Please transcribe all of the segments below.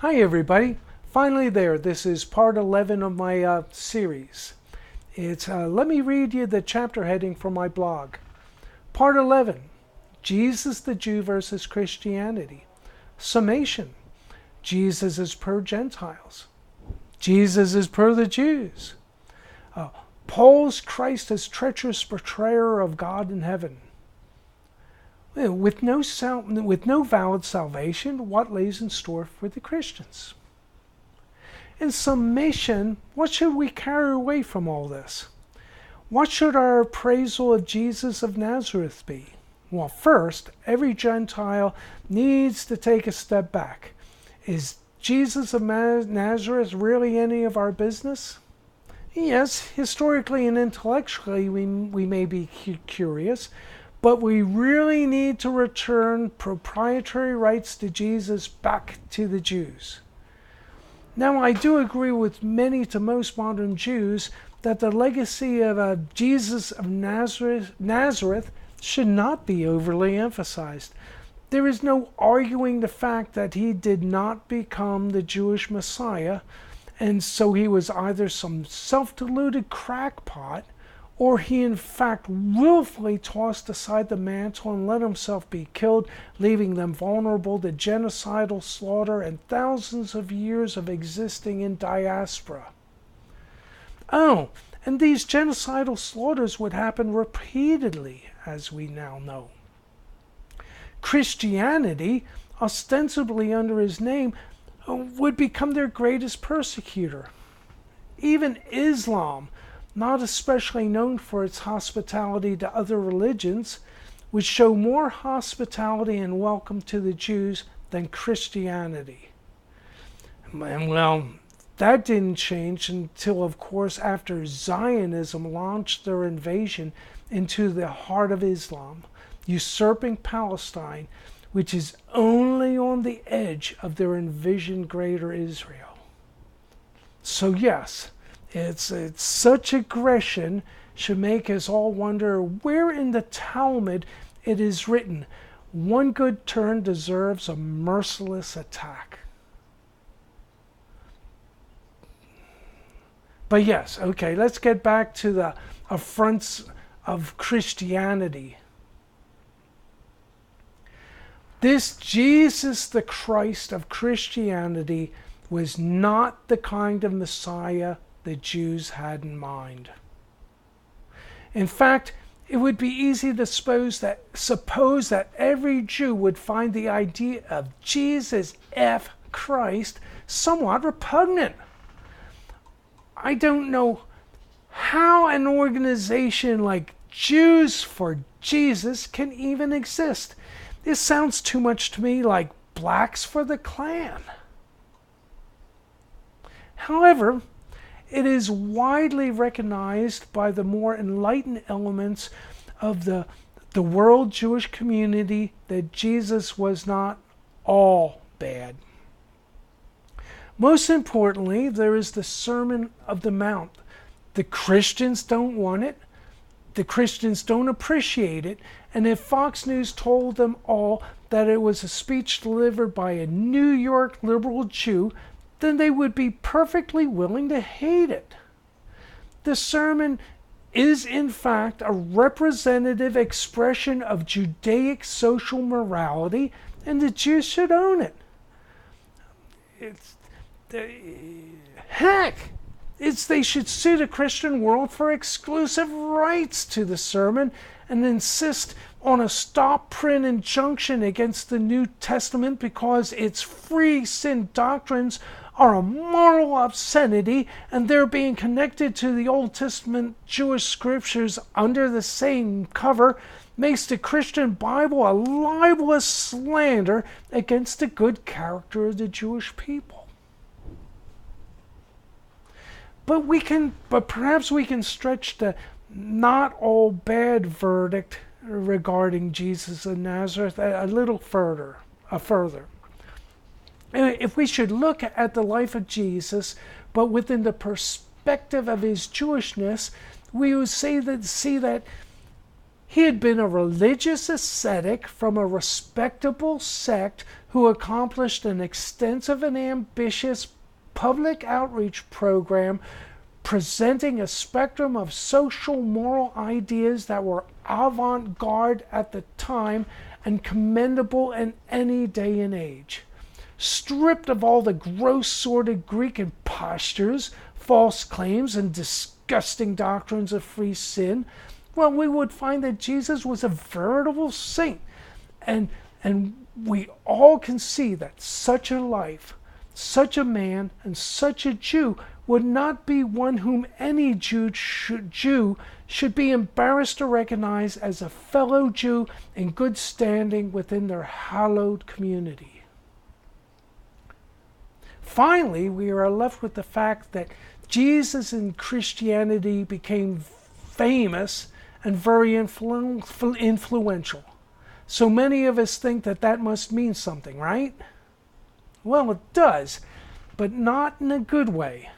Hi everybody, finally there. This is part 11 of my series. Let me read you the chapter heading for my blog. Part 11, Jesus the Jew versus Christianity. Summation, Jesus is per Gentiles. Jesus is per the Jews. Paul's Christ as treacherous betrayer of God in heaven. With no valid salvation, what lays in store for the Christians? In summation, what should we carry away from all this? What should our appraisal of Jesus of Nazareth be? Well, first, every Gentile needs to take a step back. Is Jesus of Nazareth really any of our business? Yes, historically and intellectually we may be curious, but we really need to return proprietary rights to Jesus back to the Jews. Now, I do agree with many to most modern Jews that the legacy of Jesus of Nazareth should not be overly emphasized. There is no arguing the fact that he did not become the Jewish Messiah, and so he was either some self-deluded crackpot, or he in fact willfully tossed aside the mantle and let himself be killed, leaving them vulnerable to genocidal slaughter and thousands of years of existing in diaspora. Oh, and these genocidal slaughters would happen repeatedly, as we now know. Christianity, ostensibly under his name, would become their greatest persecutor. Even Islam, not especially known for its hospitality to other religions, would show more hospitality and welcome to the Jews than Christianity. And well, that didn't change until, of course, after Zionism launched their invasion into the heart of Islam, usurping Palestine, which is only on the edge of their envisioned greater Israel. So yes, it's such aggression should make us all wonder where in the Talmud it is written, one good turn deserves a merciless attack. But yes, okay, let's get back to the affronts of Christianity. This Jesus the Christ of Christianity was not the kind of Messiah the Jews had in mind. In fact, it would be easy to suppose that every Jew would find the idea of Jesus F. Christ somewhat repugnant. I don't know how an organization like Jews for Jesus can even exist. This sounds too much to me like Blacks for the Klan. However, it is widely recognized by the more enlightened elements of the world Jewish community that Jesus was not all bad. Most importantly, there is the Sermon of the Mount. The Christians don't want it. The Christians don't appreciate it. And if Fox News told them all that it was a speech delivered by a New York liberal Jew, then they would be perfectly willing to hate it. The sermon is in fact a representative expression of Judaic social morality, and the Jews should own it. They should sue the Christian world for exclusive rights to the sermon and insist on a stop print injunction against the New Testament because its free sin doctrines are a moral obscenity, and they're being connected to the Old Testament Jewish scriptures under the same cover makes the Christian Bible a libelous slander against the good character of the Jewish people. But perhaps we can stretch the not all bad verdict regarding Jesus of Nazareth a little further. If we should look at the life of Jesus, but within the perspective of his Jewishness, we would see that He had been a religious ascetic from a respectable sect who accomplished an extensive and ambitious public outreach program presenting a spectrum of social moral ideas that were avant-garde at the time and commendable in any day and age. Stripped of all the gross, sordid Greek impostures, false claims, and disgusting doctrines of free sin, well, we would find that Jesus was a veritable saint. And we all can see that such a life, such a man, and such a Jew would not be one whom any Jew should be embarrassed to recognize as a fellow Jew in good standing within their hallowed community. Finally, we are left with the fact that Jesus and Christianity became famous and very influential. So many of us think that that must mean something, right? Well, it does, but not in a good way.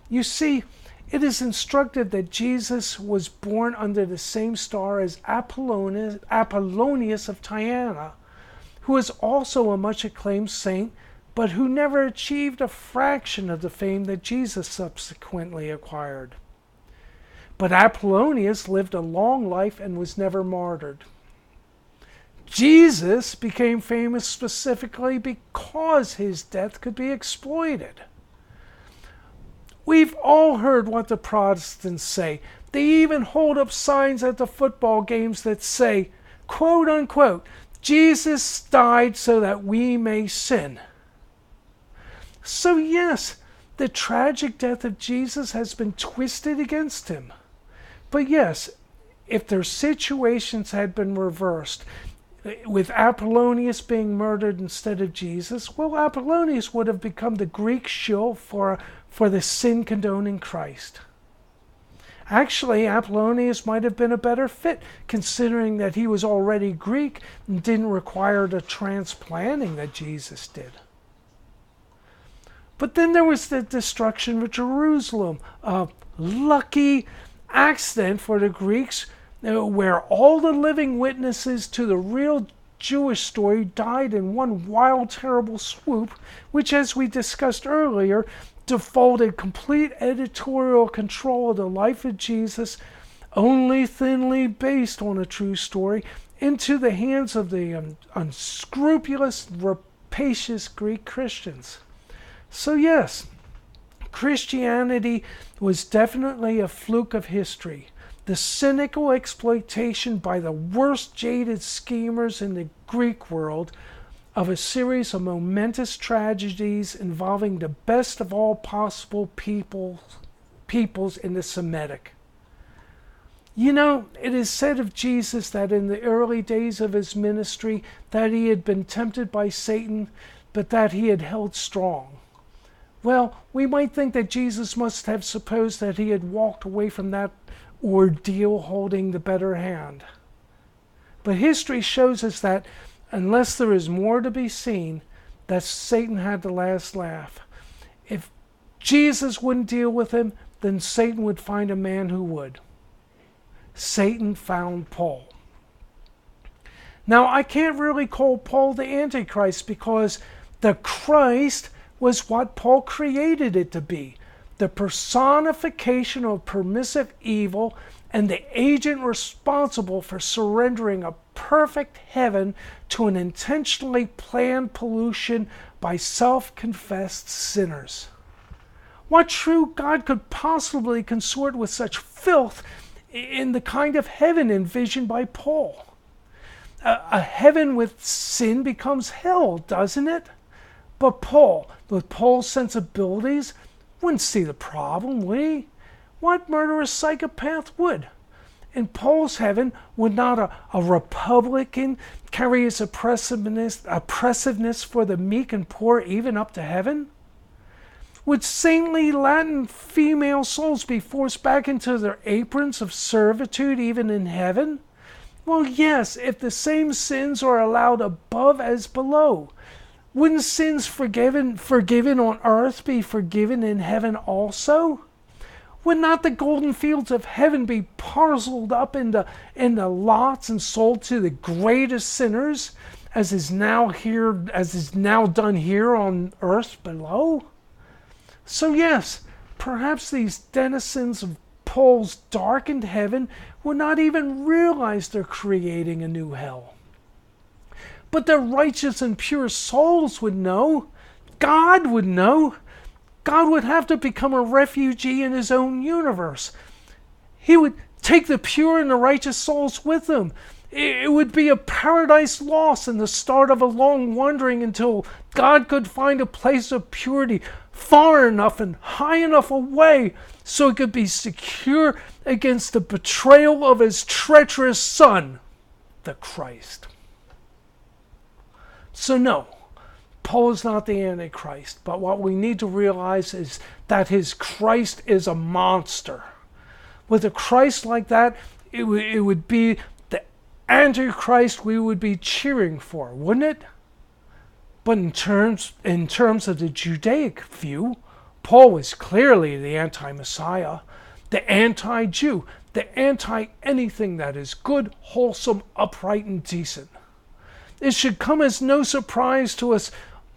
You see, it is instructive that Jesus was born under the same star as Apollonius of Tyana, who was also a much acclaimed saint, but who never achieved a fraction of the fame that Jesus subsequently acquired. But Apollonius lived a long life and was never martyred. Jesus became famous specifically because his death could be exploited. We've all heard what the Protestants say. They even hold up signs at the football games that say, quote unquote, Jesus died so that we may sin. So yes, the tragic death of Jesus has been twisted against him. But yes, if their situations had been reversed, with Apollonius being murdered instead of Jesus, well, Apollonius would have become the Greek shill for the sin-condoning Christ. Actually, Apollonius might have been a better fit, considering that he was already Greek and didn't require the transplanting that Jesus did. But then there was the destruction of Jerusalem, a lucky accident for the Greeks, where all the living witnesses to the real Jewish story died in one wild, terrible swoop, which, as we discussed earlier, defaulted complete editorial control of the life of Jesus, only thinly based on a true story, into the hands of the unscrupulous, rapacious Greek Christians. So yes, Christianity was definitely a fluke of history. The cynical exploitation by the worst jaded schemers in the Greek world of a series of momentous tragedies involving the best of all possible peoples in the Semitic. You know, it is said of Jesus that in the early days of his ministry that he had been tempted by Satan, but that he had held strong. Well, we might think that Jesus must have supposed that he had walked away from that ordeal holding the better hand. But history shows us that unless there is more to be seen, that Satan had the last laugh. If Jesus wouldn't deal with him, then Satan would find a man who would. Satan found Paul. Now, I can't really call Paul the Antichrist because the Christ was what Paul created it to be. The personification of permissive evil and the agent responsible for surrendering a perfect heaven to an intentionally planned pollution by self-confessed sinners. What true God could possibly consort with such filth in the kind of heaven envisioned by Paul? A heaven with sin becomes hell, doesn't it? But Paul, with Paul's sensibilities, wouldn't see the problem, would he? What murderous psychopath would? In Paul's heaven, would not a Republican carry his oppressiveness for the meek and poor even up to heaven? Would saintly Latin female souls be forced back into their aprons of servitude even in heaven? Well, yes, if the same sins are allowed above as below. Wouldn't sins forgiven on earth be forgiven in heaven also? Would not the golden fields of heaven be parceled up into lots and sold to the greatest sinners, as is now done here on earth below? So yes, perhaps these denizens of Paul's darkened heaven would not even realize they're creating a new hell. But their righteous and pure souls would know. God would know. God would have to become a refugee in his own universe. He would take the pure and the righteous souls with him. It would be a paradise lost and the start of a long wandering until God could find a place of purity far enough and high enough away so it could be secure against the betrayal of his treacherous son, the Christ. So no, Paul is not the Antichrist, but what we need to realize is that his Christ is a monster. With a Christ like that, it would be the Antichrist we would be cheering for, wouldn't it? But in terms of the Judaic view, Paul was clearly the anti-Messiah, the anti-Jew, the anti-anything that is good, wholesome, upright, and decent. It should come as no surprise to us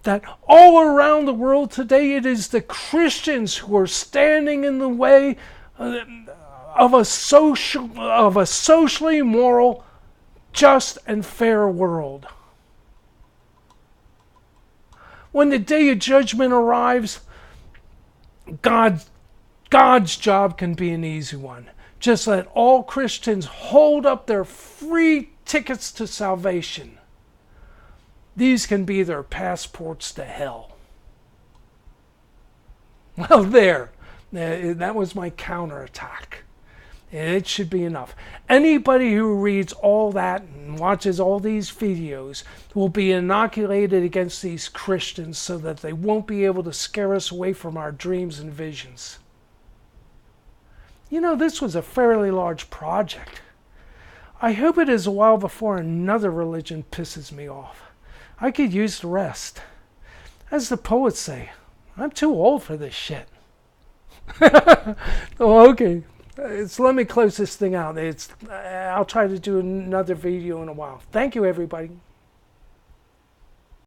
that all around the world today it is the Christians who are standing in the way of a socially moral, just and fair world. When the day of judgment arrives, God's job can be an easy one. Just let all Christians hold up their free tickets to salvation. These can be their passports to hell. Well, there. That was my counterattack. It should be enough. Anybody who reads all that and watches all these videos will be inoculated against these Christians so that they won't be able to scare us away from our dreams and visions. You know, this was a fairly large project. I hope it is a while before another religion pisses me off. I could use the rest. As the poets say, I'm too old for this shit. Oh, okay. So let me close this thing out. I'll try to do another video in a while. Thank you, everybody.